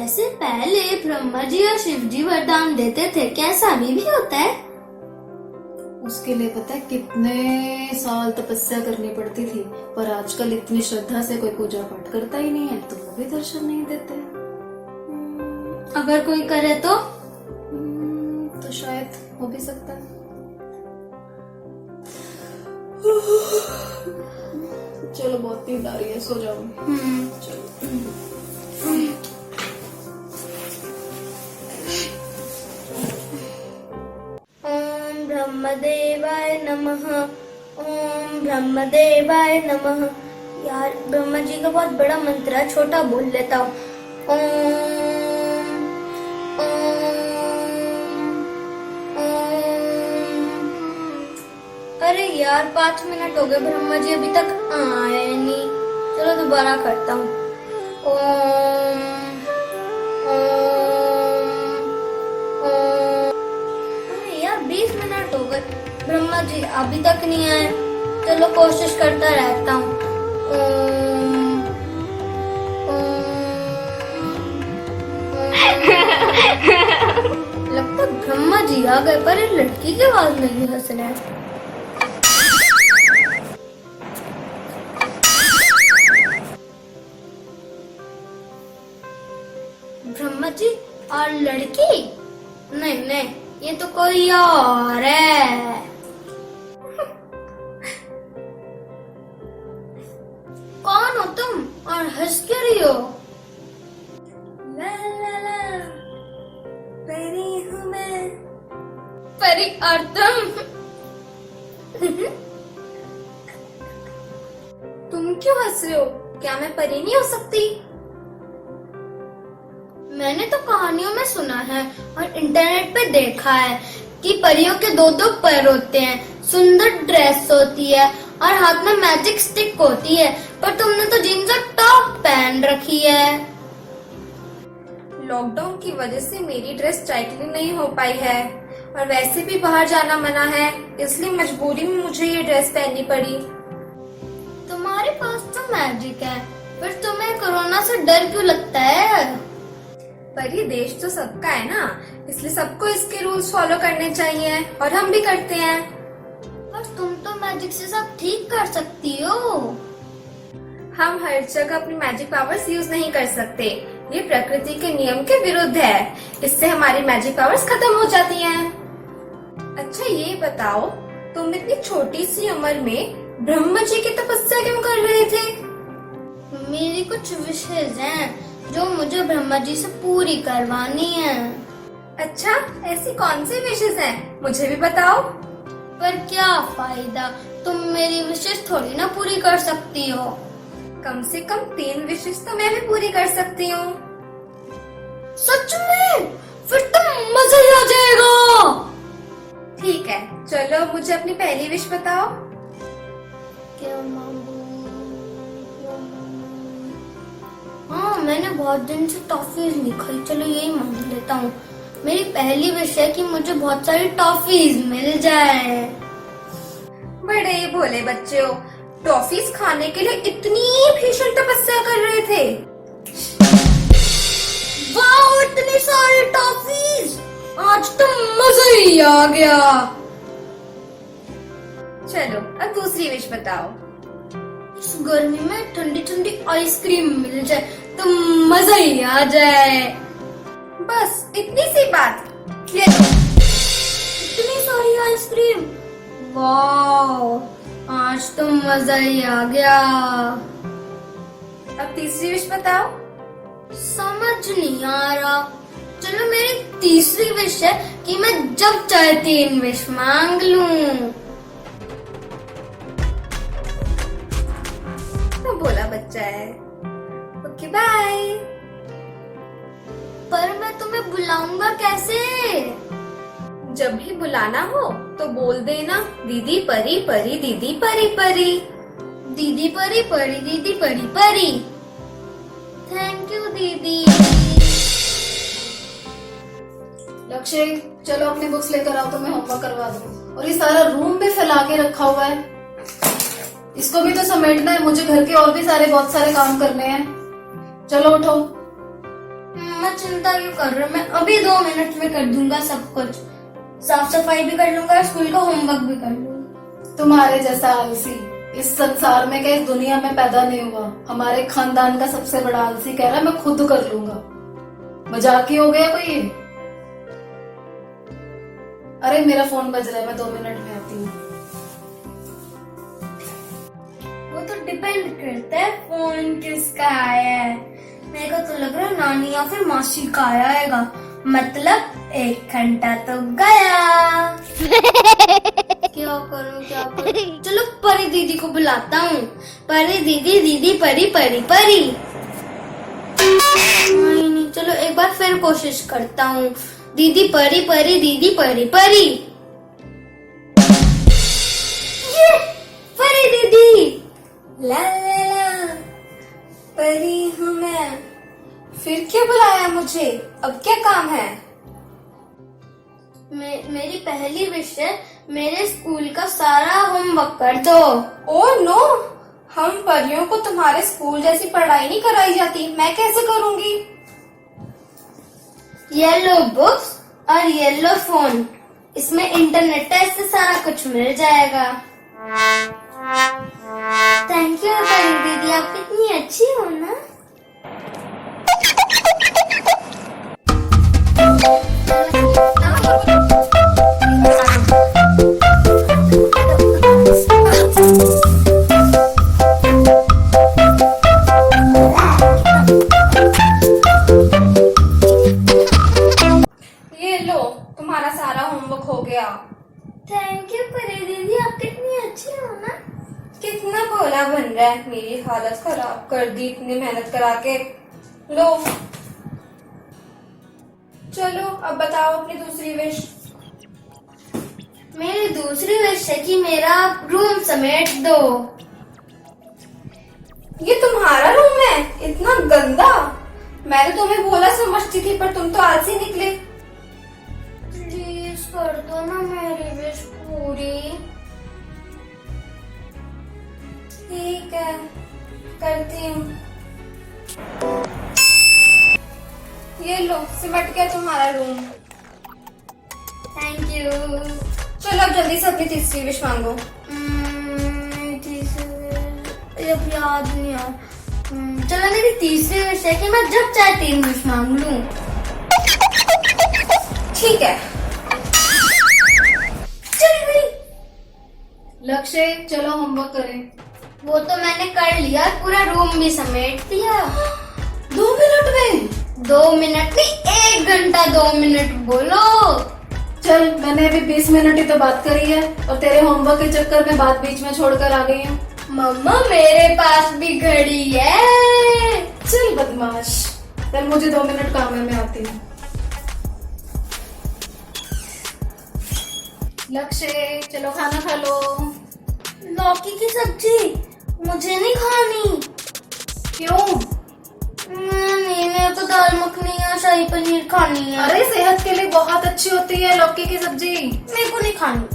वैसे पहले ब्रह्मा जी और शिव जी वरदान देते थे, क्या ऐसा अभी भी होता है? उसके लिए पता है कितने साल तपस्या करनी पड़ती थी, पर आजकल इतनी श्रद्धा से कोई पूजा पाठ करता ही नहीं है, तो वो भी दर्शन नहीं देते। अगर कोई करे तो शायद हो भी सकता है। चलो बहुत नींद आ रही है, सो जाओ। चलो। ओम ब्रह्मदेवाय नमः। ओम ब्रह्मदेवाय नमः। यार ब्रह्मा जी का बहुत बड़ा मंत्र है, छोटा बोल लेता हूँ। ओम अरे यार 5 मिनट हो गए, ब्रह्मा जी अभी तक आए नहीं। चलो दोबारा करता हूँ। ओम अरे यार 20 मिनट हो गए, ब्रह्मा जी अभी तक नहीं आए। चलो कोशिश करता रहता हूँ। लगता ब्रह्मा जी आ गए, पर ये लड़की की आवाज नहीं हंस रहा है। ब्रह्मा जी और लड़की? नहीं नहीं, ये तो कोई और है। कौन हो तुम और हंस क्यों रही हो? ला ला ला, परी हूँ मैं। परी और तुम क्यों हंस रहे हो? क्या मैं परी नहीं हो सकती? मैंने तो कहानियों में सुना है और इंटरनेट पे देखा है कि परियों के 2-2 पैर होते हैं, सुंदर ड्रेस होती है और हाथ में मैजिक स्टिक होती है, पर तुमने तो जीन्स और टॉप पहन रखी है। लॉकडाउन की वजह से मेरी ड्रेस टाइटली नहीं हो पाई है और वैसे भी बाहर जाना मना है, इसलिए मजबूरी में मुझे ये ड्रेस पहननी पड़ी। तुम्हारे पास तो मैजिक है, पर तुम्हें कोरोना से डर क्यों लगता है? पर ये देश तो सबका है ना, इसलिए सबको इसके रूल्स फॉलो करने चाहिए और हम भी करते हैं। पर तुम तो मैजिक से सब ठीक कर सकती हो। हम हर जगह अपनी मैजिक पावर्स यूज नहीं कर सकते, ये प्रकृति के नियम के विरुद्ध है, इससे हमारी मैजिक पावर्स खत्म हो जाती हैं। अच्छा ये बताओ, तुम इतनी छोटी सी उम्र में ब्रह्मा जी की तपस्या क्यों कर रहे थे? मेरी कुछ विशेष हैं जो मुझे ब्रह्मा जी से पूरी करवानी है। अच्छा, ऐसी कौन सी विशेष हैं? मुझे भी बताओ। पर क्या फायदा, तुम मेरी विशेष थोड़ी ना पूरी कर सकती हो। कम से कम 3 विशेष तो मैं भी पूरी कर सकती हूँ। सच में? फिर तो मजा ही आ जाएगा। ठीक है, चलो मुझे अपनी पहली विश बताओ। क्या मांगू? हाँ, मैंने बहुत दिन से टॉफीज नहीं खाई, चलो यही मांग लेता हूँ। मेरी पहली विश है कि मुझे बहुत सारी टॉफीज मिल जाए। बड़े भोले बच्चे हो, टॉफीज खाने के लिए इतनी भीषण तपस्या कर रहे थे। वाह, इतनी सारी टॉफीज, आज तो मजा ही आ गया। चलो अब दूसरी विश बताओ। इस गर्मी में ठंडी ठंडी आइसक्रीम मिल जाए तो मजा ही आ जाए। बस इतनी सी बात। ये इतनी सारी आइसक्रीम, वाह, आज तो मजा ही आ गया। अब तीसरी विश बताओ। समझ नहीं आ रहा। चलो मेरी तीसरी विश है कि मैं जब चाहे 3 विश मांग लूं। तो भोला बच्चा है। Okay bye. पर मैं तुम्हें बुलाऊंगा कैसे? जब भी बुलाना हो तो बोल देना, दीदी परी परी दीदी परी परी। दीदी परी परी दीदी परी परी। थैंक यू दीदी। लक्ष्य, चलो अपनी बुक्स लेकर आओ तो मैं होमवर्क करवा दूँ। और ये सारा रूम भी फैला के रखा हुआ है, इसको भी तो समेटना है, मुझे घर के और भी बहुत सारे काम करने हैं। चलो उठो। मैं चिंता क्यों कर रहा हूँ, मैं अभी 2 मिनट में कर दूंगा सब कुछ। साफ सफाई भी कर लूंगा, स्कूल का होमवर्क भी कर लूंगा। तुम्हारे जैसा आलसी इस संसार में क्या इस दुनिया में पैदा नहीं हुआ। हमारे खानदान का सबसे बड़ा आलसी कह रहा है मैं खुद कर लूंगा। मजाक ही हो गया कोई ये? अरे मेरा फोन बज रहा है, मैं 2 मिनट में आती हूँ। वो तो डिपेंड करता है फोन किसका आया है। मेरे को तो लग रहा है नानी या फिर मासी का आएगा, मतलब 1 घंटा तो गया। क्या करूं? चलो परी दीदी को बुलाता हूँ। परी दीदी, दीदी परी परी परी। नहीं, चलो एक बार फिर कोशिश करता हूँ। दीदी परी परी, दीदी परी परी। ये परी दीदी। ला ला ला, परी हूँ मैं। फिर क्यों बुलाया मुझे? अब क्या काम है? मेरी पहली विश है, मेरे स्कूल का सारा होमवर्क कर दो। ओह नो, हम परियों को तुम्हारे स्कूल जैसी पढ़ाई नहीं कराई जाती। मैं कैसे करूँगी? येलो बुक्स और येलो फोन, इसमें इंटरनेट है, इससे सारा कुछ मिल जाएगा। थैंक यू परी दीदी, आप कितनी अच्छी हो ना। ये लो, तुम्हारा सारा होमवर्क हो गया। थैंक यू परी दीदी, आप कितनी अच्छी हो ना। कितना भोला बन रहा है, मेरी हालत खराब कर दी इतनी मेहनत करा के। लो चलो अब बताओ अपनी दूसरी विश। मेरी दूसरी विश है कि मेरा रूम समेट दो। ये तुम्हारा रूम है? इतना गंदा। मैंने तुम्हें बोला समझती थी, पर तुम तो आलसी निकले। प्लीज कर दो ना मेरी विश पूरी। ठीक है, करती हूँ। ये लो, सिमट गया तुम्हारा रूम। Thank you. चलो अब जल्दी से अपनी तीसरी विश मांगो। अब याद नहीं आ। चलो मेरी तीसरी विश है कि मैं जब चाहे 3 विश मांग लूं। ठीक है, चल गई। लक्ष्य चलो होमवर्क करें। वो तो मैंने कर लिया, पूरा रूम भी समेट दिया। 2 मिनट में? 2 मिनट नहीं, 1 घंटा 2 मिनट बोलो। चल मैंने अभी 20 मिनट ही तो बात करी है और तेरे होमवर्क के चक्कर में बात बीच में छोड़कर आ गई हूँ। मम्मा मेरे पास भी घड़ी है। चल बदमाश, चल मुझे 2 मिनट काम है, मैं आती हूँ। लक्ष्य चलो खाना खा लो। लौकी की सब्जी मुझे नहीं खानी। क्यों? नहीं, मेरे को दाल मखनी या शाही पनीर खानी है। अरे सेहत के लिए बहुत अच्छी होती है लौकी की सब्जी। मेरे को नहीं खानी।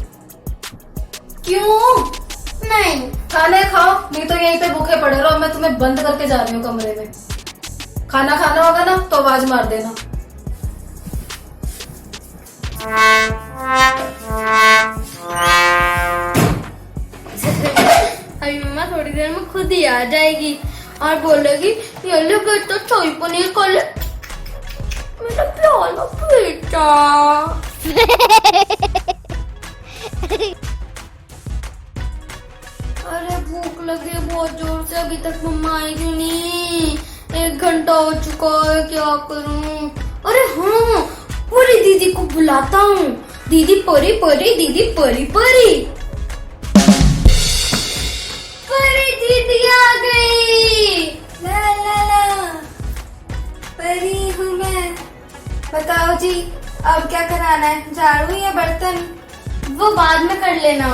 क्यों? नहीं। खाने खाओ, नहीं तो यहीं पे भूखे पड़े रहो। मैं तुम्हें बंद करके जा रही हूँ कमरे में। खाना खाना होगा ना तो आवाज मार देना। अभी मम्मा थोड़ी देर में खुद ही आ जाएगी और बोलेगी ये लो बेटा शाही पनीर खा ले। मेरा प्यारा बेटा। अरे भूख लगी है बहुत जोर से, अभी तक मम्मा आई क्यों नहीं? 1 घंटा हो चुका है, क्या करूं? अरे हाँ, परी दीदी को बुलाता हूँ। दीदी परी परी, दीदी परी परी। परी दीदी आ गई। ला ला ला, परी हूँ मैं। बताओ जी, अब क्या कराना है, झाड़ू या बर्तन? वो बाद में कर लेना,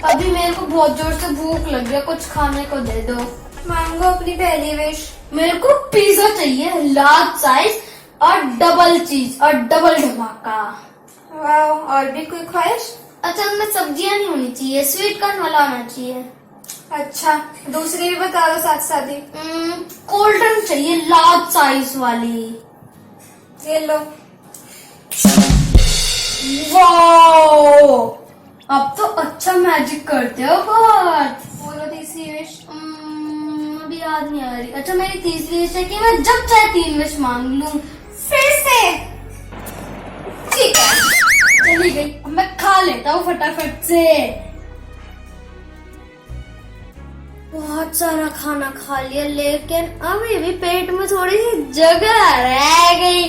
अभी मेरे को बहुत जोर से भूख लग रही है, कुछ खाने को दे दो। मांगो अपनी पहली विश। मेरे को पिज्जा चाहिए, लार्ज साइज और डबल चीज और डबल धमाका। वाह, और भी कोई ख्वाहिश? अच्छा, उनमें सब्जियां नहीं होनी चाहिए, स्वीट कॉर्न वाला होना चाहिए। अच्छा, दूसरी भी बता दो साथ साथ ही। कोल्ड ड्रिंक चाहिए लार्ज साइज वाली। ये लो। वाओ, अब तो अच्छा मैजिक करते हो बहुत। बोलो तीसरी विश। अभी याद नहीं आ रही। अच्छा, मेरी तीसरी विश है कि मैं जब चाहे 3 विश मांग लूं। फिर से? ठीक है, चली गई। अब मैं खा लेता हूँ फटाफट से। बहुत सारा खाना खा लिया, लेकिन अभी भी पेट में थोड़ी सी जगह रह गई।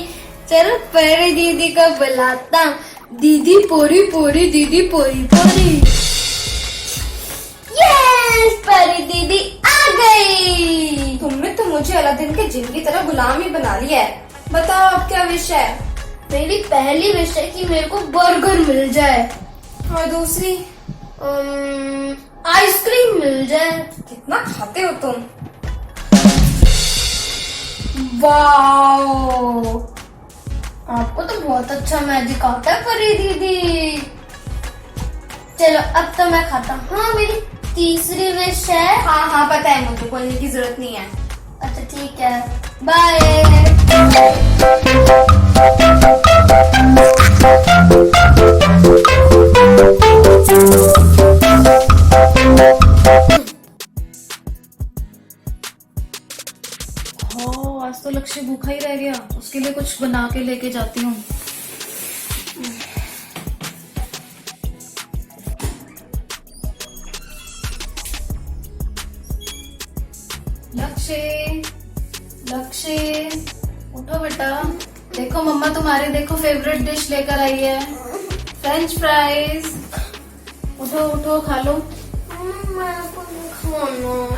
चलो परी दीदी को बुलाता हूँ। दीदी पोरी पोरी, दीदी पोरी पोरी। यस, परी दीदी आ गई। तुमने तो मुझे अलादीन के जिन की तरह गुलाम ही बना लिया है। बताओ अब क्या विश है? मेरी पहली विश है कि मेरे को बर्गर मिल जाए। और दूसरी? आइसक्रीम मिल जाए। कितना खाते हो तुम? वाओ, आपको तो बहुत अच्छा मैजिक आता है परी दीदी। चलो अब तो मैं खाता हूँ। हाँ, मेरी तीसरी विश है। हाँ हाँ, पता है मुझे, बोलने की जरूरत नहीं है। अच्छा ठीक है, बाय। हाँ, आज तो लक्ष्य भूखा ही रह गया। उसके लिए कुछ बना के लेके जाती हूँ। लक्ष्य, लक्ष्य, उठो बेटा। देखो मम्मा तुम्हारी देखो फेवरेट डिश लेकर आई है, फ्रेंच फ्राइज। उठो उठो, खा लो।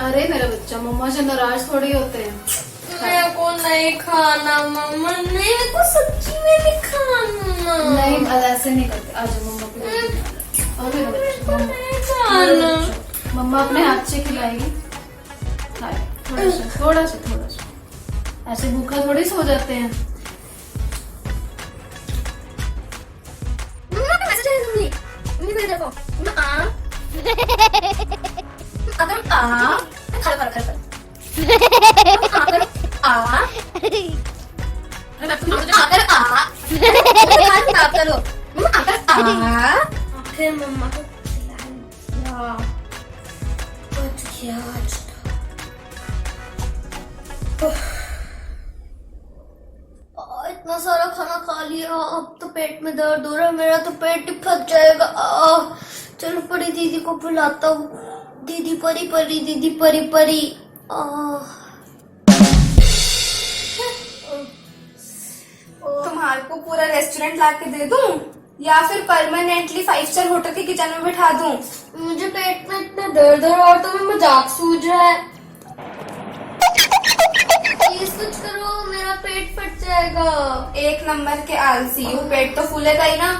अरे मेरा बच्चा, मम्मा से नाराज थोड़ी होते हैं। मेरे को नहीं खाना मम्मा, नहीं, मेरे को सच्ची में नहीं खाना। नहीं, ऐसे नहीं करते। आज मम्मा को और मेरा बच्चा, खाना। मम्मा अपने हाथ से खिलाएगी। खाए थोड़ा सा थोड़ा सा थोड़ा सा। ऐसे भूखा थोड़ी सो जाते हैं। आखिर मम्मा को खिलाया। बच गया आज तो। इतना सारा खाना खा लिया, अब तो पेट में दर्द हो रहा है। मेरा तो पेट ही फट जाएगा। चलो परी दीदी को बुलाता हूँ। दीदी परी परी, दीदी परी परी। तुम्हारे को पूरा रेस्टोरेंट ला के दे दूं या फिर परमानेंटली 5 स्टार होटल के किचन में बिठा दूं? मुझे पेट में इतना दर्द हो रहा है और तुम्हें मजाक सूझ रहा है। प्लीज कुछ करो, मेरा पेट फट जाएगा। 1 नंबर के आलसी हो, पेट तो फूलेगा ही ना।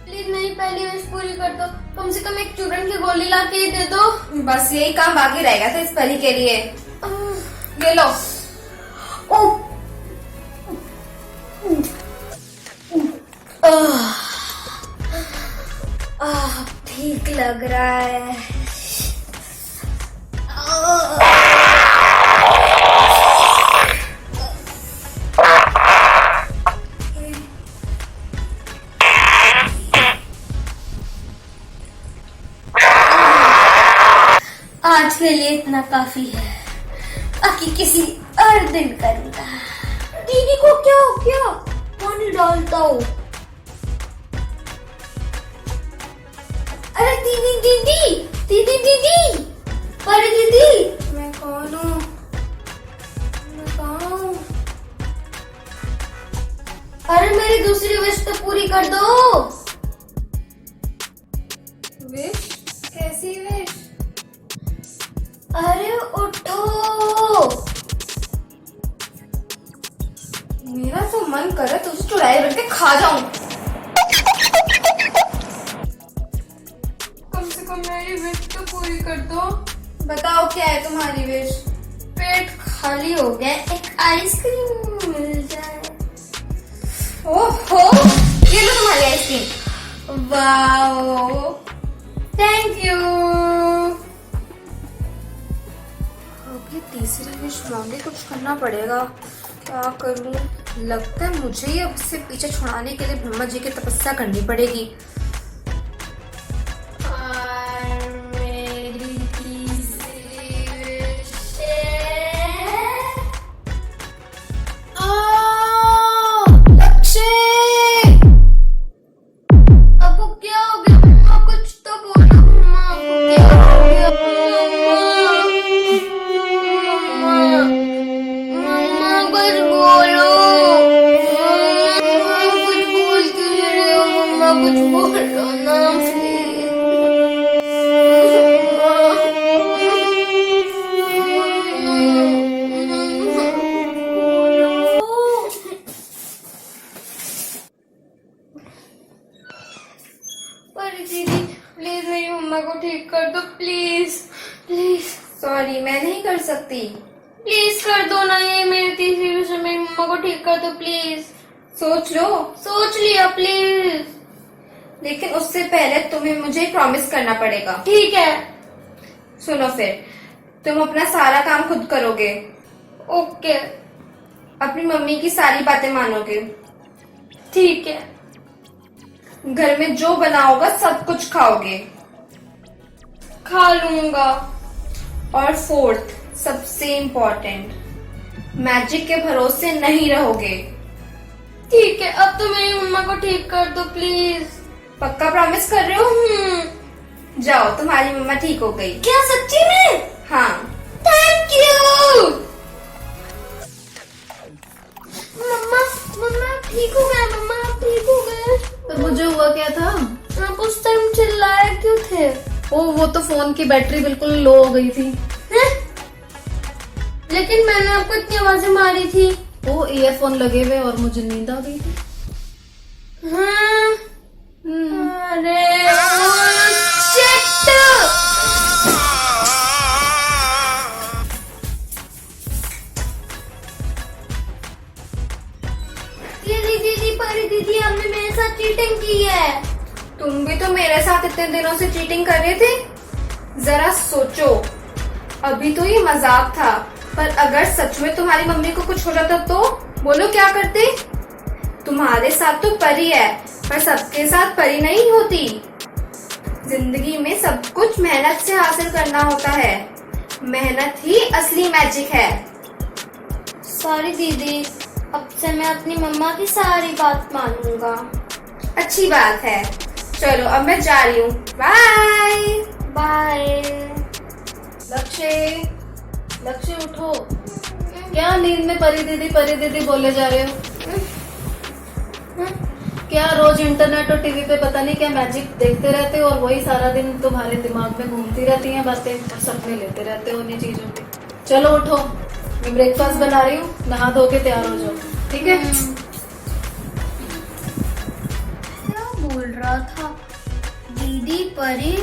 प्लीज मेरी पहली विश पूरी कर दो। कम से कम एक चूरन की गोली ला के ही दे दो। बस यही काम बाकी रह गया था इस परी के लिए। ये लो। ठीक लग रहा है। आज के लिए इतना काफी है, बाकी किसी और दिन करूंगा। दीदी को क्या हो गया? पानी डालता हूँ। अरे दीदी दीदी दीदी दीदी, अरे दीदी। मैं कौन हूँ? मैं कौन हूँ? अरे मेरी दूसरी विश तो पूरी कर दो। विश? कैसी विश? अरे उठो। मेरा तो मन करे तो उसे चुराए बैठ के खा जाऊं। कम से कम मेरी विश तो पूरी कर दो। बताओ क्या है तुम्हारी विश? पेट खाली हो गया, एक आइसक्रीम मिल जाए। ओहो, ये लो तुम्हारी आइसक्रीम। Wow, thank you. अब ये तीसरी विश मांगे, कुछ करना पड़ेगा। क्या करूं? लगता है मुझे ही अब इससे पीछे छुड़ाने के लिए ब्रह्मा जी की तपस्या करनी पड़ेगी। और मेरी तीसरी wish है- लक्ष्य, आपको क्या हो गया मम्मा? कुछ तो बोलो मम्मा, आपको क्या हो गया? मम्मा, मम्मा कुछ बोलो। मम्मा कुछ बोल क्यों नहीं रहे हो? मम्मा कुछ बोलो ना पर दीदी प्लीज मेरी मम्मा को ठीक कर दो, प्लीज प्लीज सॉरी, मैं नहीं कर सकती। प्लीज कर दो ना, ये मेरी तीसरी विश है, मेरी मम्मा को ठीक कर दो प्लीज। सोच लो, सोच लिया प्लीज। लेकिन उससे पहले तुम्हें मुझे प्रॉमिस करना पड़ेगा। ठीक है। सुनो फिर, तुम अपना सारा काम खुद करोगे, ओके अपनी मम्मी की सारी बातें मानोगे, ठीक है। घर में जो बना होगा सब कुछ खाओगे, खा लूंगा। और फोर्थ सबसे इम्पोर्टेंट, मैजिक के भरोसे नहीं रहोगे। ठीक है, अब तो मेरी मम्मा को ठीक कर दो प्लीज। पक्का प्रॉमिस कर रहे हो? जाओ, तुम्हारी मम्मा ठीक हो गई। क्या सच्ची में? हाँ। Thank you. मम्मा मम्मा ठीक हो गए, मम्मा आप ठीक हो गए। पर मुझे हुआ क्या था? आप उस टाइम चिल्लाए क्यों थे? ओ, वो तो फोन की बैटरी बिल्कुल लो हो गई थी। हैं? लेकिन मैंने आपको इतनी आवाजें मारी थी। वो ईयरफोन लगे हुए और मुझे नींद आ गई थी। हाँ। अरे शिट! दीदी दीदी परी दीदी, आपने मेरे साथ चीटिंग की है। तुम भी तो मेरे साथ इतने दिनों से चीटिंग कर रहे थे। जरा सोचो, अभी तो ये मजाक था, पर अगर सच में तुम्हारी मम्मी को कुछ हो जाता तो बोलो क्या करते? तुम्हारे साथ तो परी है, पर सबके साथ परी नहीं होती। जिंदगी में सब कुछ मेहनत से हासिल करना होता है। मेहनत ही असली मैजिक है। सॉरी दीदी, अब से मैं अपनी मम्मा की सारी बात मानूंगा। अच्छी बात है। चलो अब मैं जा रही हूँ, बाय बाय। लक्ष्य, लक्ष्य उठो। क्या नींद में परी दीदी बोले जा रहे हो? क्या रोज इंटरनेट और टीवी पे पता नहीं क्या मैजिक देखते रहते हो और वही सारा दिन तुम्हारे दिमाग में घूमती रहती हैं बातें और सपने लेते रहते हो उन्हीं चीजों के। चलो उठो, मैं ब्रेकफास्ट बना रही हूँ, नहा धो के तैयार हो जाओ, ठीक है? क्या बोल रहा था? दीदी परी,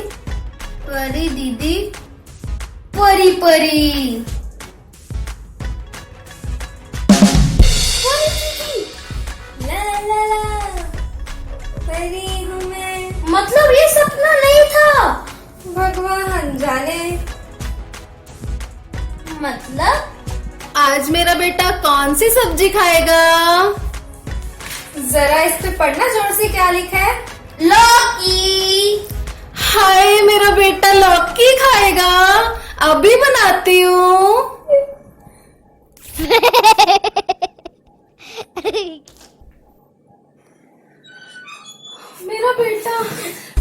परी दीदी, परी परी, परी दीदी, ला ला ला, परी हूँ मैं। मतलब ये सपना नहीं था? भगवान जाने। मतलब आज मेरा बेटा कौन सी सब्जी खाएगा? जरा इस पे पढ़ना जोर से, क्या लिखा है? लौकी। हाय, मेरा बेटा लौकी खाएगा। अभी बनाती हूँ।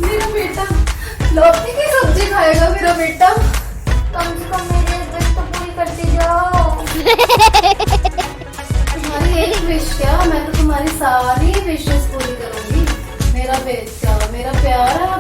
मेरा बेटा लौकी की सब्जी खाएगा। मेरा बेटा, कम से कम मेरी विश तो पूरी करती जाओ। तुम्हारी एक विश क्या, मैं तो तुम्हारी सारी विशेस पूरी करूंगी। मेरा बेटा, मेरा प्यारा